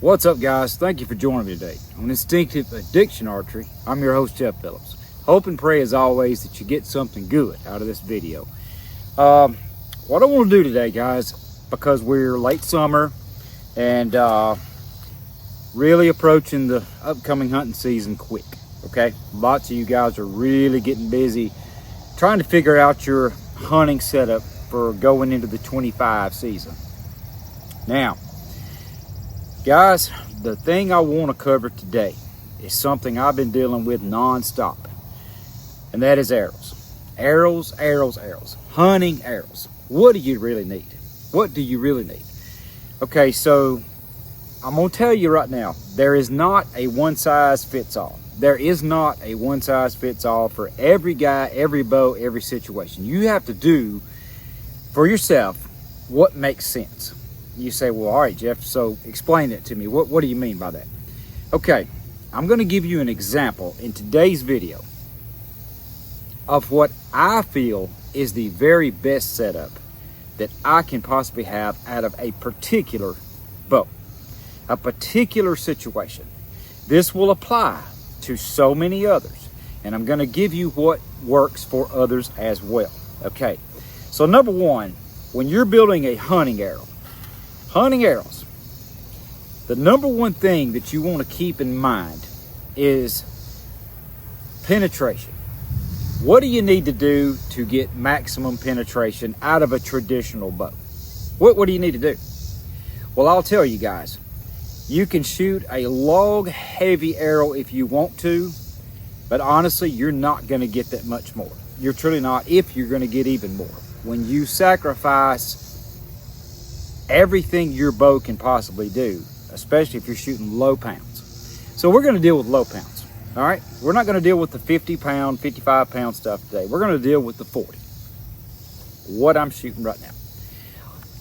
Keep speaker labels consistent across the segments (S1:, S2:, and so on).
S1: What's up, guys? Thank you for joining me today on Instinctive Addiction Archery. I'm your host, Jeff Phillips. Hope and pray as always that you get something good out of this video. What I want to do today, guys, because we're late summer and really approaching the upcoming hunting season quick, okay? Lots of you guys are really getting busy trying to figure out your hunting setup for going into the 25 season. Now, guys, the thing I want to cover today is something I've been dealing with non-stop, and that is arrows. Arrows. Hunting arrows. What do you really need? What do you really need? Okay, so I'm going to tell you right now, there is not a one-size-fits-all. There is not a one-size-fits-all for every guy, every bow, every situation. You have to do for yourself what makes sense. You say, well, all right, Jeff, so explain it to me. What do you mean by that? Okay, I'm going to give you an example in today's video of what I feel is the very best setup that I can possibly have out of a particular bow, a particular situation. This will apply to so many others, and I'm going to give you what works for others as well. Okay, so number one, when you're building a hunting arrows, the number one thing that you want to keep in mind is penetration. What do you need to do to get maximum penetration out of a traditional bow? What do you need to do? Well, I'll tell you guys. You can shoot a log heavy arrow if you want to, but honestly, you're not going to get that much more. You're truly not, if you're going to get even more. When you sacrifice everything your bow can possibly do, especially if you're shooting low pounds. So we're going to deal with low pounds, all right? We're not going to deal with the 50-pound, 55-pound stuff today. We're going to deal with the 40, what I'm shooting right now.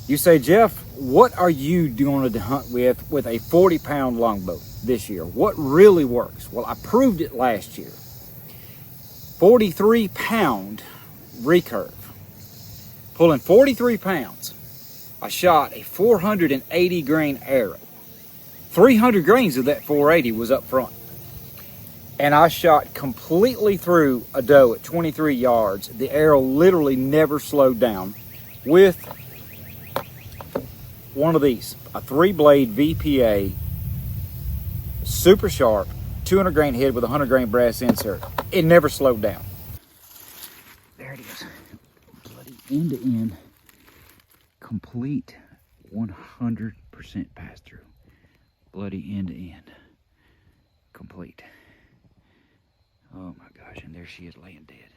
S1: You say, Jeff, what are you doing to hunt with a 40-pound longbow this year? What really works? Well, I proved it last year. 43-pound recurve. Pulling 43 pounds. I shot a 480 grain arrow. 300 grains of that 480 was up front. And I shot completely through a doe at 23 yards. The arrow literally never slowed down with one of these, a 3-blade VPA, super sharp, 200 grain head with a 100 grain brass insert. It never slowed down. There it is. Bloody end to end, complete 100% pass through. Bloody end to end, complete. Oh my gosh, and there she is laying dead.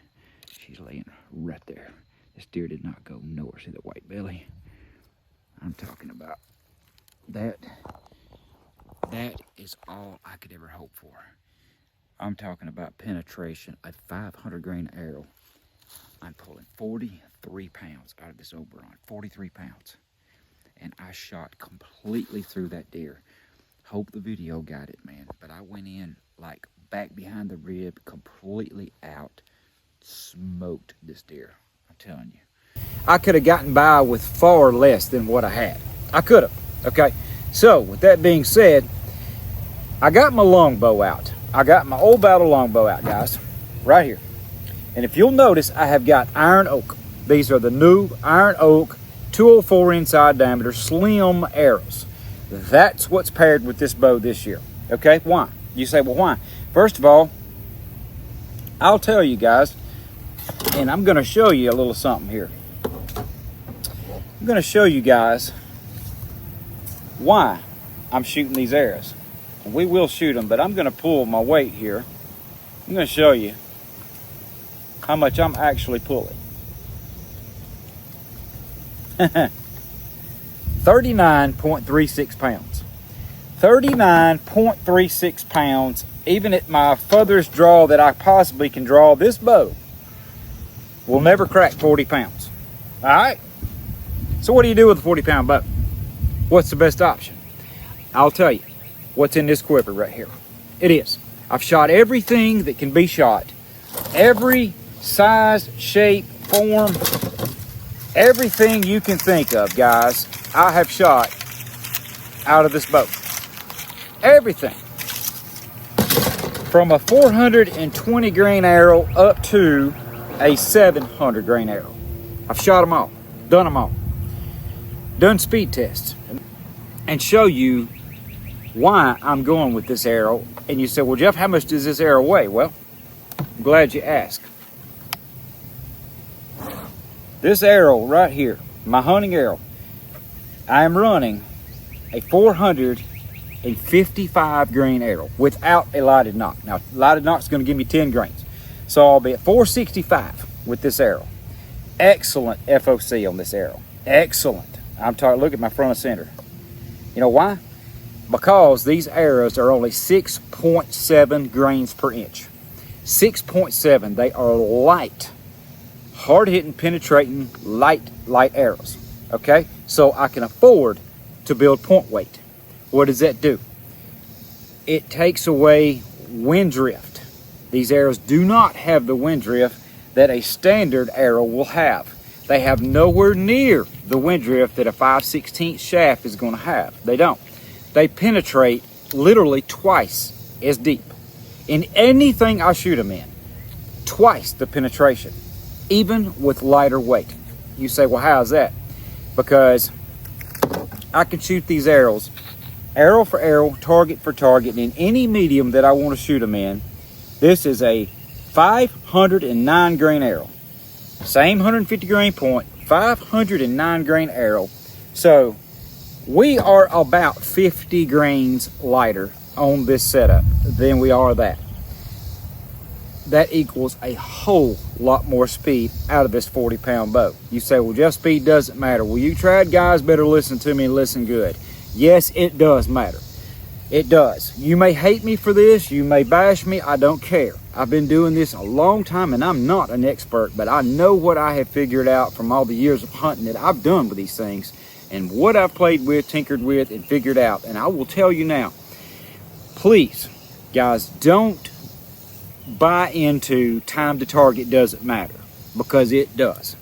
S1: She's laying right there. This deer did not go nowhere. See the white belly? I'm talking about that. That is all I could ever hope for. I'm talking about penetration, a 500 grain arrow. I'm pulling 43 pounds out of this Oberon, 43 pounds. And I shot completely through that deer. Hope the video got it, man. But I went in like back behind the rib, completely out, smoked this deer. I'm telling you. I could have gotten by with far less than what I had. I could have, okay? So, with that being said, I got my longbow out. I got my old battle longbow out, guys, right here. And if you'll notice, I have got iron oak. These are the new iron oak 204 inside diameter slim arrows. That's what's paired with this bow this year, okay? Why? You say, well, why? First of all, I'll tell you guys, and I'm going to show you a little something here. I'm going to show you guys why I'm shooting these arrows. We will shoot them, but I'm going to pull my weight here. I'm going to show you how much I'm actually pulling. 39.36 pounds. 39.36 pounds. Even at my furthest draw that I possibly can draw, this bow will never crack 40 pounds. All right? So what do you do with a 40-pound bow? What's the best option? I'll tell you what's in this quiver right here. It is. I've shot everything that can be shot. Every size, shape, form, everything you can think of, guys, I have shot out of this bow. Everything. From a 420 grain arrow up to a 700 grain arrow. I've shot them all, done them all. Done speed tests and show you why I'm going with this arrow. And you say, well, Jeff, how much does this arrow weigh? Well, I'm glad you asked. This arrow right here, my hunting arrow, I am running a 455 grain arrow without a lighted knock. Now, lighted knock is going to give me 10 grains. So I'll be at 465 with this arrow. Excellent FOC on this arrow. Excellent. I'm talking, look at my front and center. You know why? Because these arrows are only 6.7 grains per inch. 6.7, they are light, hard-hitting, penetrating, light arrows, okay? So I can afford to build point weight. What does that do? It takes away wind drift. These arrows do not have the wind drift that a standard arrow will have. They have nowhere near the wind drift that a 5/16 shaft is going to have. They don't. They penetrate literally twice as deep. In anything I shoot them in, twice the penetration, even with lighter weight. You say, well, how's that? Because I can shoot these arrows, arrow for arrow, target for target, in any medium that I want to shoot them in. This is a 509 grain arrow. Same 150 grain point, 509 grain arrow. So we are about 50 grains lighter on this setup than we are that. That equals a whole lot more speed out of this 40-pound bow. You say, well, Jeff, speed doesn't matter. Well, you tried guys, better listen to me and listen good. Yes, it does matter. It does. You may hate me for this. You may bash me. I don't care. I've been doing this a long time, and I'm not an expert, but I know what I have figured out from all the years of hunting that I've done with these things and what I've played with, tinkered with, and figured out. And I will tell you now, please, guys, don't buy into time to target doesn't matter, because it does.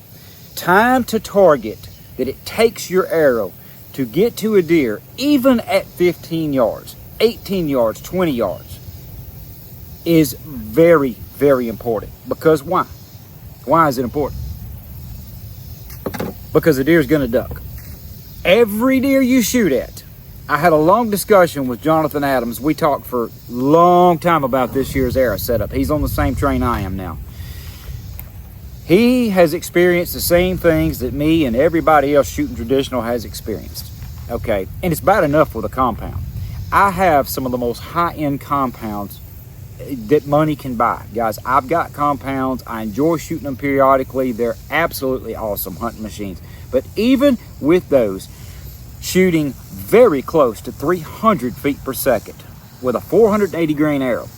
S1: Time to target that it takes your arrow to get to a deer, even at 15 yards, 18 yards, 20 yards, is very, very important. Because why? Why is it important? Because the deer is going to duck. Every deer you shoot at. I had a long discussion with Jonathan Adams. We talked for a long time about this year's arrow setup. He's on the same train I am now. He has experienced the same things that me and everybody else shooting traditional has experienced. Okay, and it's bad enough with a compound. I have some of the most high-end compounds that money can buy. Guys, I've got compounds. I enjoy shooting them periodically. They're absolutely awesome hunting machines. But even with those, shooting very close to 300 feet per second with a 480 grain arrow,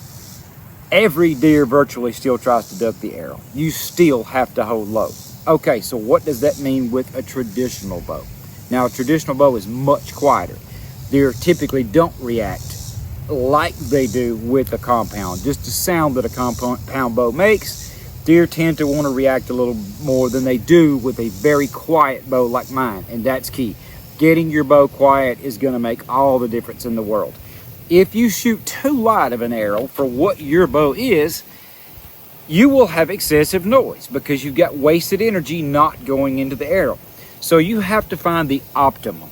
S1: every deer virtually still tries to duck the arrow. You still have to hold low. Okay, so what does that mean with a traditional bow? Now, a traditional bow is much quieter. Deer typically don't react like they do with a compound. Just the sound that a compound bow makes, deer tend to want to react a little more than they do with a very quiet bow like mine, and that's key. Getting your bow quiet is going to make all the difference in the world. If you shoot too light of an arrow for what your bow is, you will have excessive noise because you've got wasted energy not going into the arrow. So you have to find the optimum.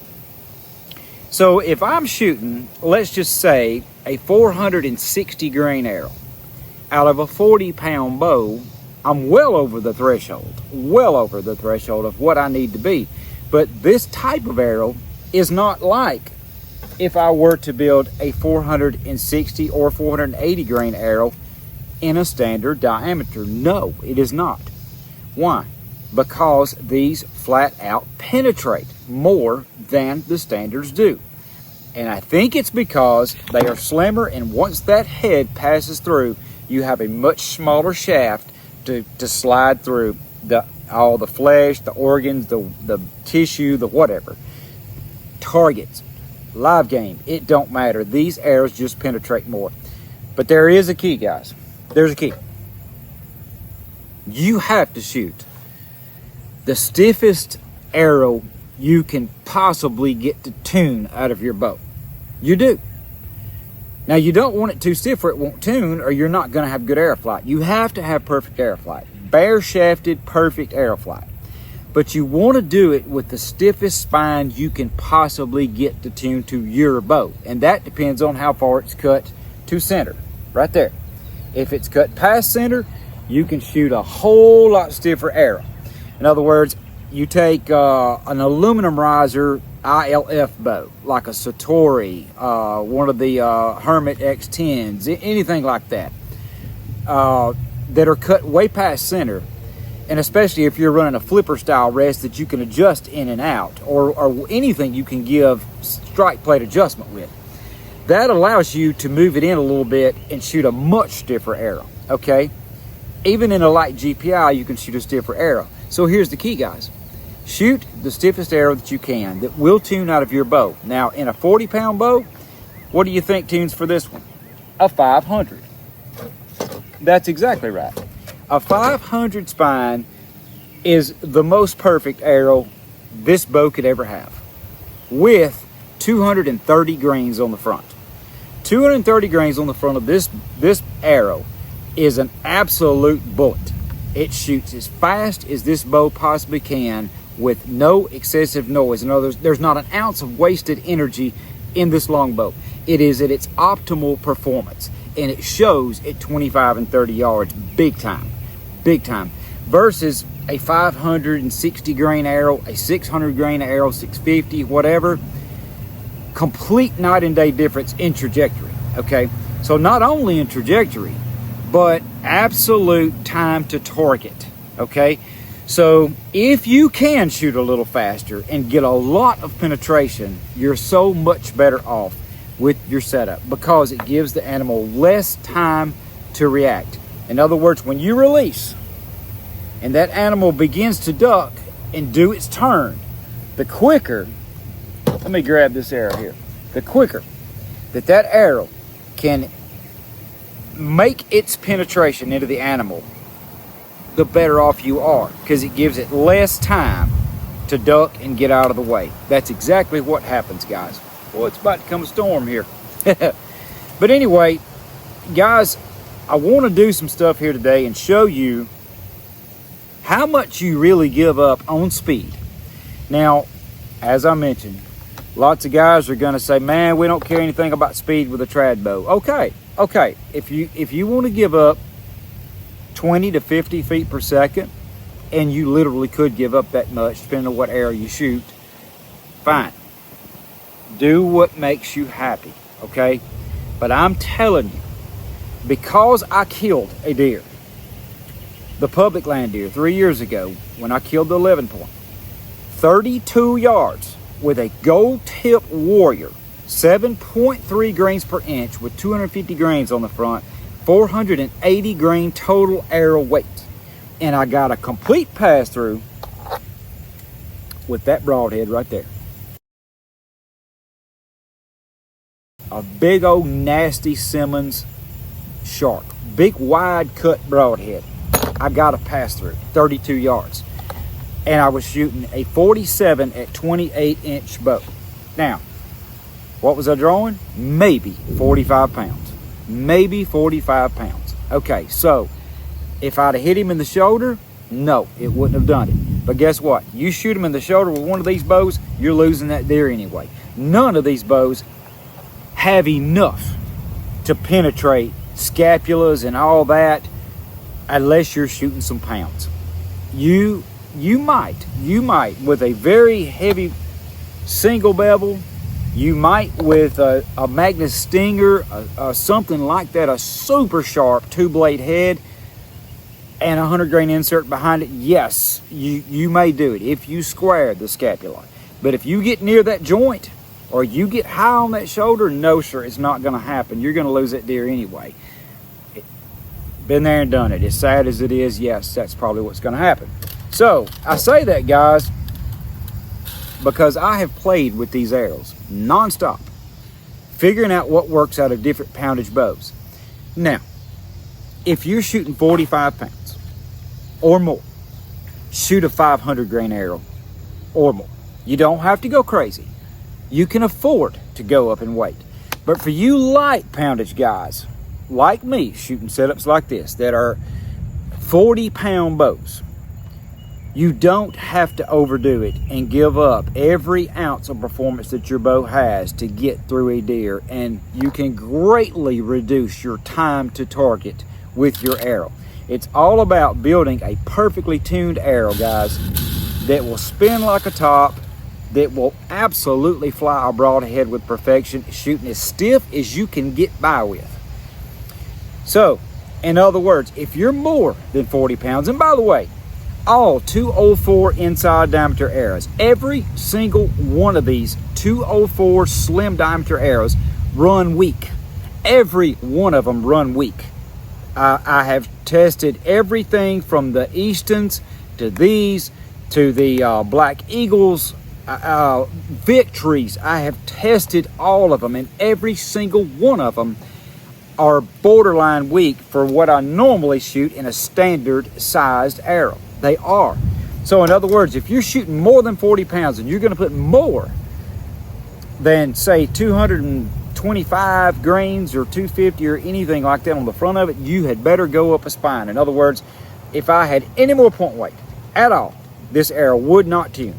S1: So if I'm shooting, let's just say, a 460 grain arrow out of a 40-pound bow, I'm well over the threshold of what I need to be. But this type of arrow is not like if I were to build a 460 or 480 grain arrow in a standard diameter. No, it is not. Why? Because these flat out penetrate more than the standards do. And I think it's because they are slimmer, and once that head passes through, you have a much smaller shaft to slide through all the flesh, the organs, the tissue, the whatever. Targets, live game, it don't matter. These arrows just penetrate more. But there is a key, guys. There's a key. You have to shoot the stiffest arrow you can possibly get to tune out of your bow. You do. Now, you don't want it too stiff or it won't tune, or you're not going to have good arrow flight. You have to have perfect arrow flight. Bare shafted, perfect arrow flight. But you want to do it with the stiffest spine you can possibly get to tune to your bow. And that depends on how far it's cut to center. Right there. If it's cut past center, you can shoot a whole lot stiffer arrow. In other words, you take an aluminum riser ILF bow, like a Satori, one of the Hermit X10s, anything like that, that are cut way past center. And especially if you're running a flipper style rest that you can adjust in and out, or anything you can give strike plate adjustment with. That allows you to move it in a little bit and shoot a much stiffer arrow, okay? Even in a light GPI, you can shoot a stiffer arrow. So here's the key, guys. Shoot the stiffest arrow that you can that will tune out of your bow. Now, in a 40-pound bow, what do you think tunes for this one? A 500. That's exactly right. A 500 spine is the most perfect arrow this bow could ever have, with 230 grains on the front. 230 grains on the front of this arrow is an absolute bullet. It shoots as fast as this bow possibly can with no excessive noise. In other words, there's not an ounce of wasted energy in this longbow. It is at its optimal performance, and it shows at 25 and 30 yards big time, versus a 560 grain arrow, a 600 grain arrow, 650, whatever. Complete night and day difference in trajectory, okay? So not only in trajectory, but absolute time to target, okay? So if you can shoot a little faster and get a lot of penetration, you're so much better off with your setup, because it gives the animal less time to react. In other words, when you release and that animal begins to duck and do its turn, the quicker, let me grab this arrow here, the quicker that arrow can make its penetration into the animal, the better off you are, because it gives it less time to duck and get out of the way. That's exactly what happens, guys. Well, it's about to come a storm here. But anyway, guys, I want to do some stuff here today and show you how much you really give up on speed. Now, as I mentioned, lots of guys are going to say, man, we don't care anything about speed with a trad bow. Okay. If you want to give up 20 to 50 feet per second, and you literally could give up that much depending on what arrow you shoot, fine. Do what makes you happy, okay? But I'm telling you, because I killed a deer, the public land deer, 3 years ago, when I killed the 11 point, 32 yards with a gold tip warrior, 7.3 grains per inch with 250 grains on the front, 480 grain total arrow weight. And I got a complete pass through with that broadhead right there. A big old nasty Simmons shark, big wide cut broadhead. I got a pass through, 32 yards. And I was shooting a 47 at 28 inch bow. Now, what was I drawing? Maybe 45 pounds. Maybe 45 pounds. Okay, so if I'd have hit him in the shoulder, no, it wouldn't have done it. But guess what? You shoot him in the shoulder with one of these bows, you're losing that deer anyway. None of these bows have enough to penetrate scapulas and all that unless you're shooting some pounds. You might with a very heavy single bevel, you might with a Magnus Stinger, something like that, a super sharp 2-blade head and a 100 grain insert behind it. Yes, you may do it if you square the scapula. But if you get near that joint or you get high on that shoulder, no sir, it's not going to happen. You're going to lose that deer anyway. Been there and done it. As sad as it is, yes, that's probably what's going to happen. So I say that, guys, because I have played with these arrows nonstop, figuring out what works out of different poundage bows. Now, if you're shooting 45 pounds or more, shoot a 500 grain arrow or more. You don't have to go crazy. You can afford to go up in weight. But for you light poundage guys, like me, shooting setups like this, that are 40-pound bows, you don't have to overdo it and give up every ounce of performance that your bow has to get through a deer, and you can greatly reduce your time to target with your arrow. It's all about building a perfectly tuned arrow, guys, that will spin like a top, that will absolutely fly a broadhead with perfection, shooting as stiff as you can get by with. So, in other words, if you're more than 40 pounds, and by the way, all 204 inside diameter arrows, every single one of these 204 slim diameter arrows run weak. Every one of them run weak. I have tested everything from the Eastons to these, to the Black Eagles, Victories. I have tested all of them, and every single one of them are borderline weak for what I normally shoot in a standard sized arrow. They are. So in other words, if you're shooting more than 40 pounds and you're going to put more than, say, 225 grains or 250 or anything like that on the front of it, you had better go up a spine. In other words, if I had any more point weight at all, this arrow would not tune.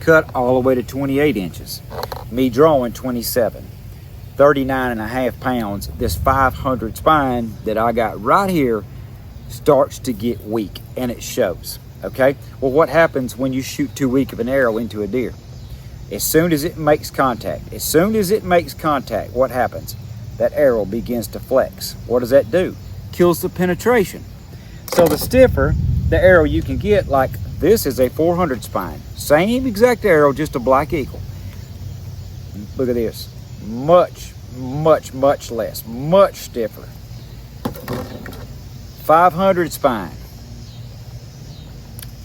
S1: Cut all the way to 28 inches. Me drawing 27. 39.5 pounds. This 500 spine that I got right here starts to get weak, and it shows. Okay, well, what happens when you shoot too weak of an arrow into a deer? As soon as it makes contact, what happens? That arrow begins to flex. What does that do? Kills the penetration. So the stiffer the arrow you can get, like this is a 400 spine, same exact arrow, just a Black Eagle. Look at this, much less, much stiffer. 500 spine.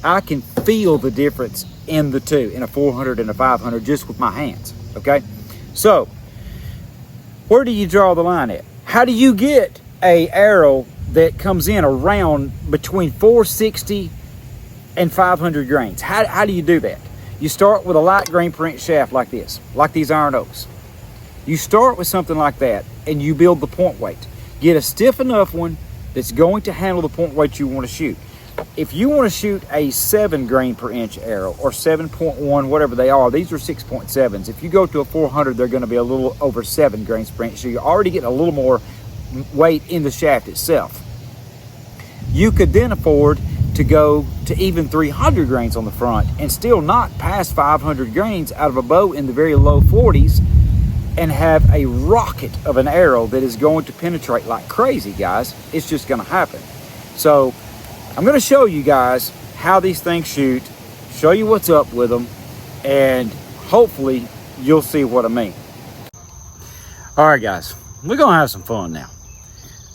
S1: I can feel the difference in the two, in a 400 and a 500, just with my hands. Okay, so where do you draw the line at? How do you get a arrow that comes in around between 460 and 500 grains? How do you do that? You start with a light grain per inch shaft like this, like these iron oaks. You start with something like that, and you build the point weight. Get a stiff enough one that's going to handle the point weight you want to shoot. If you want to shoot a 7 grain per inch arrow, or 7.1, whatever they are, these are 6.7s. If you go to a 400, they're going to be a little over 7 grains per inch, so you're already getting a little more weight in the shaft itself. You could then afford to go to even 300 grains on the front and still not pass 500 grains out of a bow in the very low 40s, and have a rocket of an arrow that is going to penetrate like crazy, guys. It's just going to happen. So I'm going to show you guys how these things shoot, show you what's up with them, and hopefully you'll see what I mean. All right, guys, we're going to have some fun now.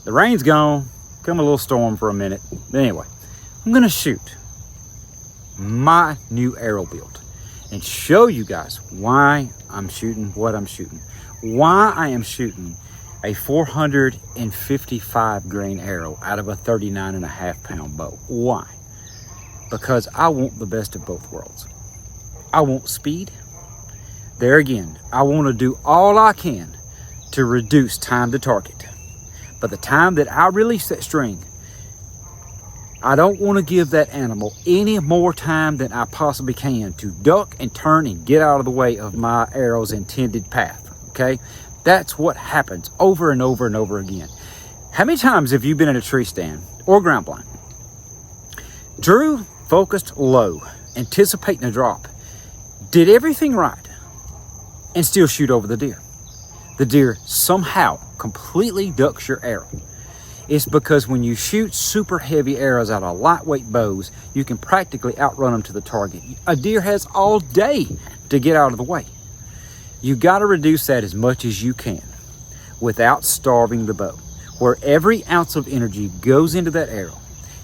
S1: The rain's gone, come a little storm for a minute. But anyway, I'm going to shoot my new arrow build and show you guys why I'm shooting what I'm shooting. Why I am shooting a 455 grain arrow out of a 39.5 pound bow. Why? Because I want the best of both worlds. I want speed. There again, I want to do all I can to reduce time to target. But the time that I release that string, I don't want to give that animal any more time than I possibly can to duck and turn and get out of the way of my arrow's intended path. Okay, that's what happens over and over and over again. How many times have you been in a tree stand or ground blind, drew, focused low, anticipating a drop, did everything right, and still shoot over the deer? The deer somehow completely ducks your arrow. It's because when you shoot super heavy arrows out of lightweight bows, you can practically outrun them to the target. A deer has all day to get out of the way. You got to reduce that as much as you can without starving the bow. Where every ounce of energy goes into that arrow,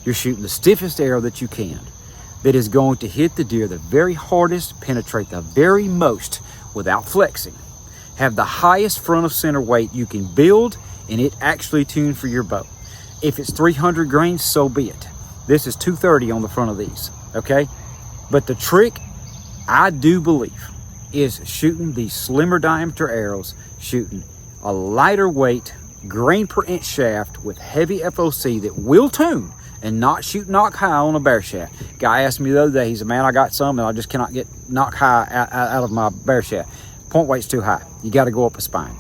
S1: you're shooting the stiffest arrow that you can, that is going to hit the deer the very hardest, penetrate the very most without flexing, have the highest front of center weight you can build, and it actually tuned for your bow. If it's 300 grains, so be it. This is 230 on the front of these, okay? But the trick, I do believe, is shooting these slimmer diameter arrows, shooting a lighter weight grain per inch shaft with heavy FOC that will tune and not shoot knock high on a bear shaft. Guy asked me the other day, he said, man, I got some and I just cannot get knock high out of my bear shaft. Point weight's too high. You got to go up a spine.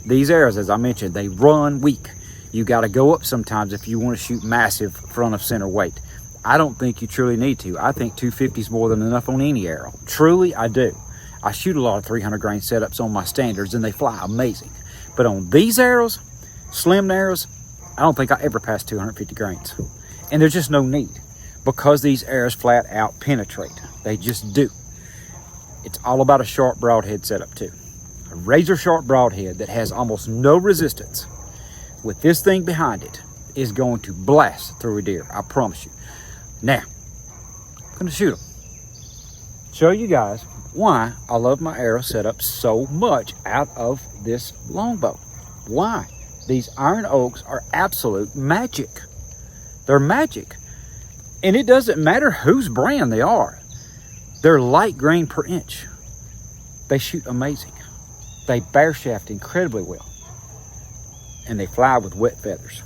S1: These arrows, as I mentioned, they run weak. You got to go up sometimes if you want to shoot massive front of center weight. I don't think you truly need to. I think 250 is more than enough on any arrow. Truly, I do. I shoot a lot of 300 grain setups on my standards and they fly amazing. But on these arrows, slim arrows, I don't think I ever passed 250 grains. And there's just no need because these arrows flat out penetrate. They just do. It's all about a sharp broadhead setup too. A razor sharp broadhead that has almost no resistance with this thing behind it is going to blast through a deer. I promise you. Now, I'm going to shoot them. Show you guys why I love my arrow setup so much out of this longbow. Why? These iron oaks are absolute magic. They're magic. And it doesn't matter whose brand they are. They're light grain per inch. They shoot amazing. They bear shaft incredibly well. And they fly with wet feathers.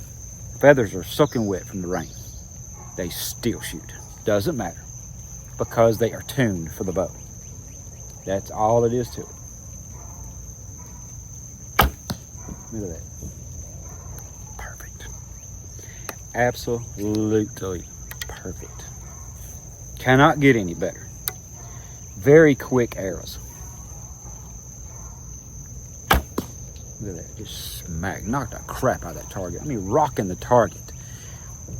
S1: Feathers are soaking wet from the rain. They still shoot. Doesn't matter. Because they are tuned for the bow. That's all it is to it. Look at that. Perfect. Absolutely perfect. Cannot get any better. Very quick arrows. Look at that. Just smack. Knocked the crap out of that target. I mean, rocking the target.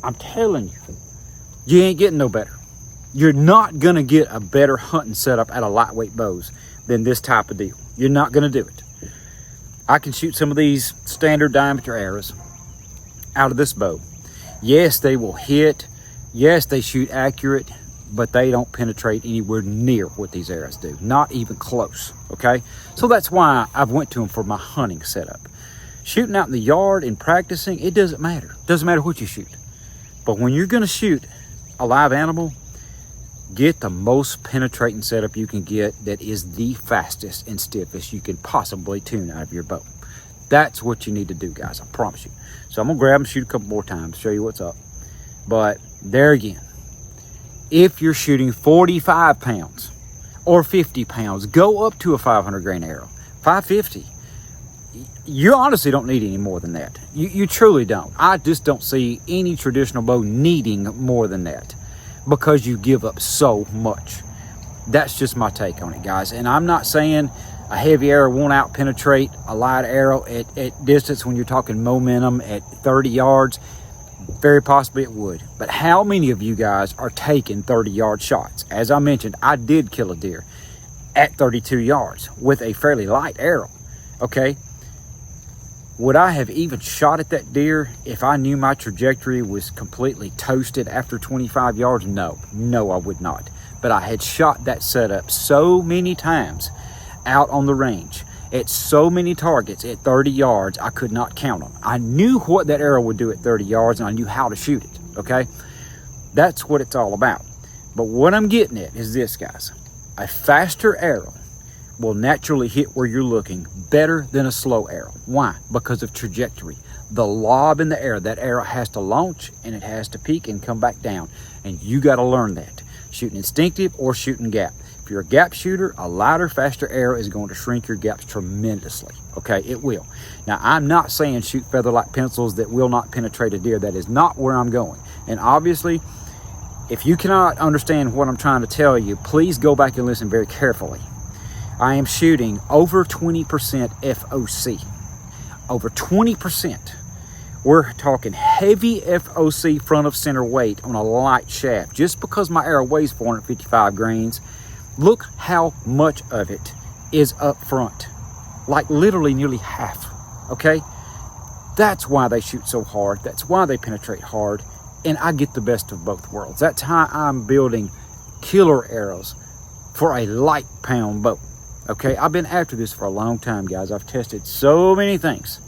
S1: I'm telling you, you ain't getting no better. You're not going to get a better hunting setup out of lightweight bows than this type of deal. You're not going to do it. I can shoot some of these standard diameter arrows out of this bow. Yes, they will hit. Yes, they shoot accurate, but they don't penetrate anywhere near what these arrows do. Not even close, okay? So that's why I've went to them for my hunting setup. Shooting out in the yard and practicing, it doesn't matter. Doesn't matter what you shoot. But when you're going to shoot a live animal, get the most penetrating setup you can get that is the fastest and stiffest you can possibly tune out of your bow. That's what you need to do, guys. I promise you. So I'm going to grab and shoot a couple more times, show you what's up. But there again, if you're shooting 45 pounds or 50 pounds, go up to a 500 grain arrow. 550. You honestly don't need any more than that. You truly don't. I just don't see any traditional bow needing more than that because you give up so much. That's just my take on it, guys. And I'm not saying a heavy arrow won't out penetrate a light arrow at distance when you're talking momentum at 30 yards. Very possibly it would. But how many of you guys are taking 30-yard shots? As I mentioned, I did kill a deer at 32 yards with a fairly light arrow. Okay? Would I have even shot at that deer if I knew my trajectory was completely toasted after 25 yards? No, I would not. But I had shot that setup so many times out on the range at so many targets at 30 yards, I could not count them. I knew what that arrow would do at 30 yards and I knew how to shoot it, okay? That's what it's all about. But what I'm getting at is this, guys. A faster arrow will naturally hit where you're looking better than a slow arrow. Why? Because of trajectory. The lob in the air, that arrow has to launch and it has to peak and come back down. And you got to learn that. Shooting instinctive or shooting gap. If you're a gap shooter, a lighter, faster arrow is going to shrink your gaps tremendously. Okay, it will. Now, I'm not saying shoot feather-like pencils that will not penetrate a deer. That is not where I'm going. And obviously, if you cannot understand what I'm trying to tell you, please go back and listen very carefully. I am shooting over 20% FOC. Over 20%. We're talking heavy FOC front of center weight on a light shaft. Just because my arrow weighs 455 grains, look how much of it is up front. Like literally nearly half, okay? That's why they shoot so hard. That's why they penetrate hard. And I get the best of both worlds. That's how I'm building killer arrows for a light pound bow. Okay, I've been after this for a long time, guys. I've tested so many things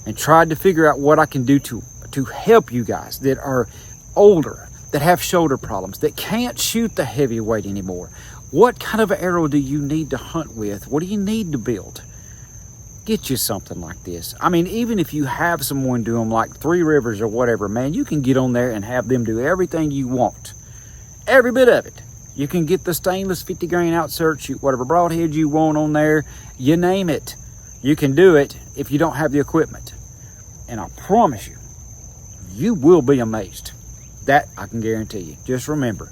S1: and tried to figure out what I can do to help you guys that are older, that have shoulder problems, that can't shoot the heavy weight anymore. What kind of arrow do you need to hunt with? What do you need to build? Get you something like this. I mean, even if you have someone do them like Three Rivers or whatever, man, you can get on there and have them do everything you want. Every bit of it. You can get the stainless 50 grain outsert, shoot whatever broadhead you want on there. You name it. You can do it if you don't have the equipment. And I promise you, you will be amazed. That I can guarantee you. Just remember,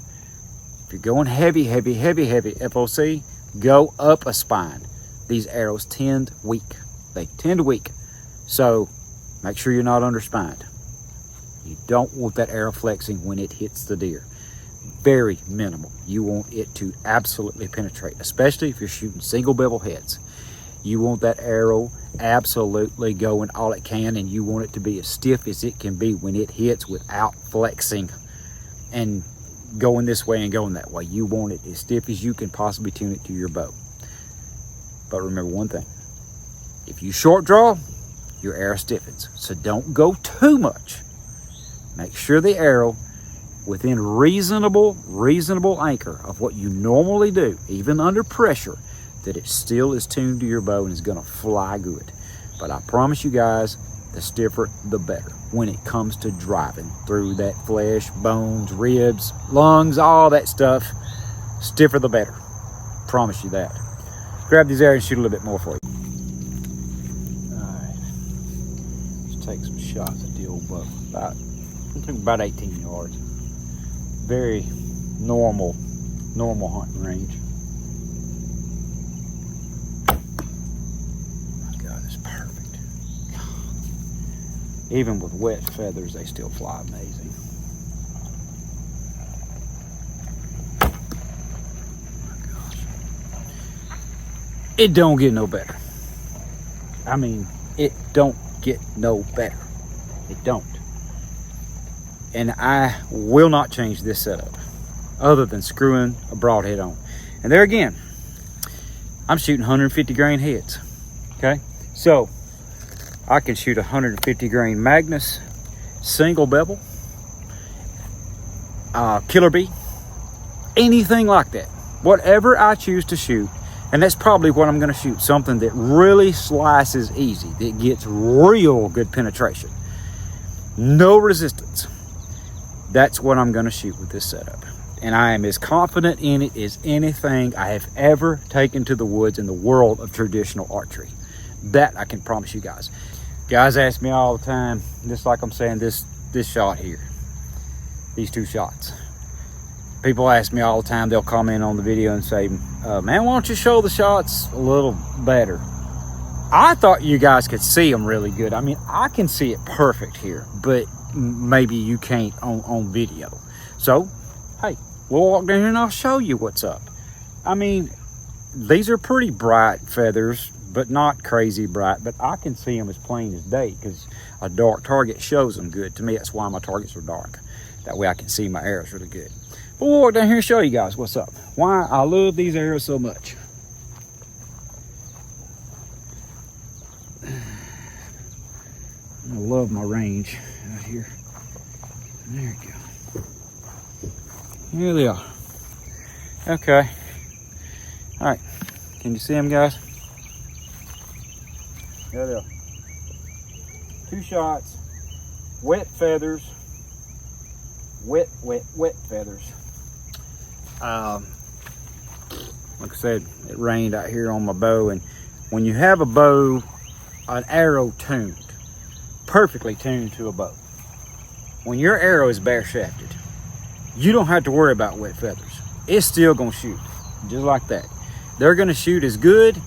S1: if you're going heavy FOC, go up a spine. These arrows tend weak. They tend weak. So make sure you're not underspined. You don't want that arrow flexing when it hits the deer. Very minimal. You want it to absolutely penetrate, especially if you're shooting single bevel heads. You want that arrow absolutely going all it can, and you want it to be as stiff as it can be when it hits without flexing and going this way and going that way. You want it as stiff as you can possibly tune it to your bow. But remember one thing, if you short draw, your arrow stiffens. So don't go too much. Make sure the arrow within reasonable anchor of what you normally do, even under pressure, that it still is tuned to your bow and is gonna fly good. But I promise you guys, the stiffer, the better when it comes to driving through that flesh, bones, ribs, lungs, all that stuff. Stiffer, the better. Promise you that. Grab these arrows and shoot a little bit more for you. All right, let's take some shots at the old bow. About 18 yards. Very normal hunting range. My God, it's perfect. Even with wet feathers, they still fly amazing. My gosh. It don't get no better. I mean, it don't get no better. It don't. And I will not change this setup other than screwing a broadhead on. And there again, I'm shooting 150 grain heads, okay? So I can shoot 150 grain Magnus, single bevel, killer bee, anything like that. Whatever I choose to shoot, and that's probably what I'm gonna shoot, something that really slices easy, that gets real good penetration. No resistance. That's what I'm gonna shoot with this setup. And I am as confident in it as anything I have ever taken to the woods in the world of traditional archery. That I can promise you guys. Guys ask me all the time, just like I'm saying this shot here, these two shots. People ask me all the time, they'll comment on the video and say, man, why don't you show the shots a little better? I thought you guys could see them really good. I mean, I can see it perfect here, but maybe you can't on video. So, hey, we'll walk down here and I'll show you what's up. I mean, these are pretty bright feathers, but not crazy bright, but I can see them as plain as day because a dark target shows them good. To me, that's why my targets are dark. That way I can see my arrows really good. But we'll walk down here and show you guys what's up. Why I love these arrows so much. I love my range out here. There we go. Here they are. Okay. All right. Can you see them, guys? There they are. Two shots. Wet feathers. Wet feathers. Like I said, it rained out here on my bow, and when you have a bow, an arrow tuned, perfectly tuned to a bow, when your arrow is bare shafted, you don't have to worry about wet feathers. It's still gonna shoot just like that. They're gonna shoot as good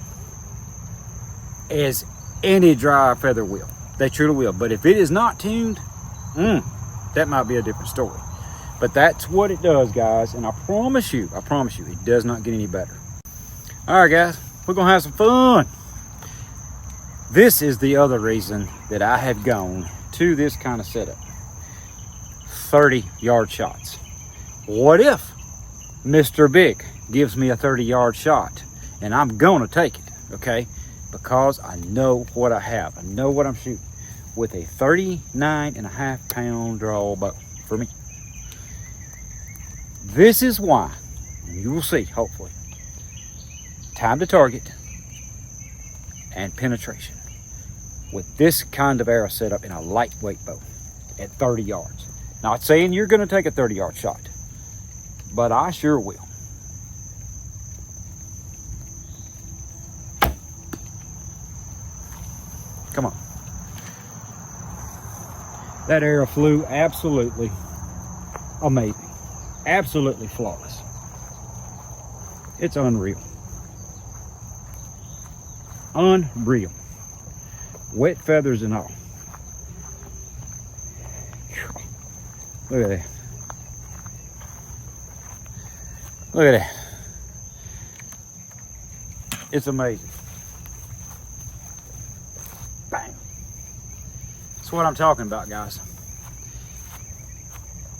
S1: as any dry feather will. They truly will. But if it is not tuned, that might be a different story. But that's what it does, guys. And I promise you, it does not get any better. All right, guys, we're gonna have some fun. This is the other reason that I have gone to this kind of setup. 30-yard shots. What if Mr. Big gives me a 30-yard shot? And I'm gonna take it, okay? Because I know what I have. I know what I'm shooting with a 39.5-pound draw bow for me. This is why, and you will see, hopefully, time to target, and penetration with this kind of arrow setup in a lightweight bow at 30 yards. Not saying you're going to take a 30-yard shot, but I sure will. Come on. That arrow flew absolutely amazing. Absolutely flawless. It's unreal. Unreal. Wet feathers and all. Look at that. Look at that. It's amazing. Bang. That's what I'm talking about, guys.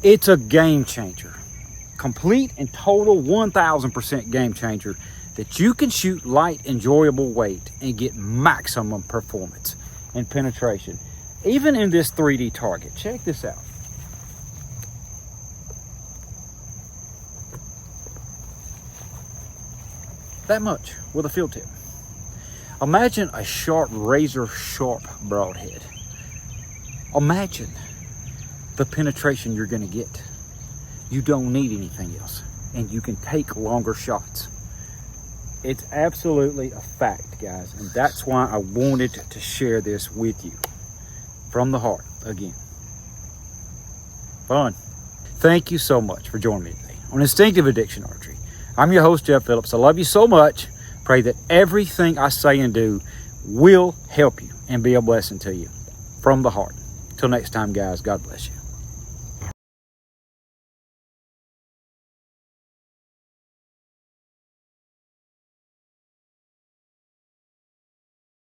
S1: It's a game changer. Complete and total 1000% game changer that you can shoot light, enjoyable weight and get maximum performance and penetration. Even in this 3D target. Check this out. That much with a field tip. Imagine a sharp, razor sharp broadhead. Imagine the penetration you're going to get. You don't need anything else, and you can take longer shots. It's absolutely a fact, guys, and that's why I wanted to share this with you from the heart again. Fun. Thank you so much for joining me today on Instinctive Addiction Archery. I'm your host, Jeff Phillips. I love you so much. Pray that everything I say and do will help you and be a blessing to you from the heart. Till next time, guys, God bless you.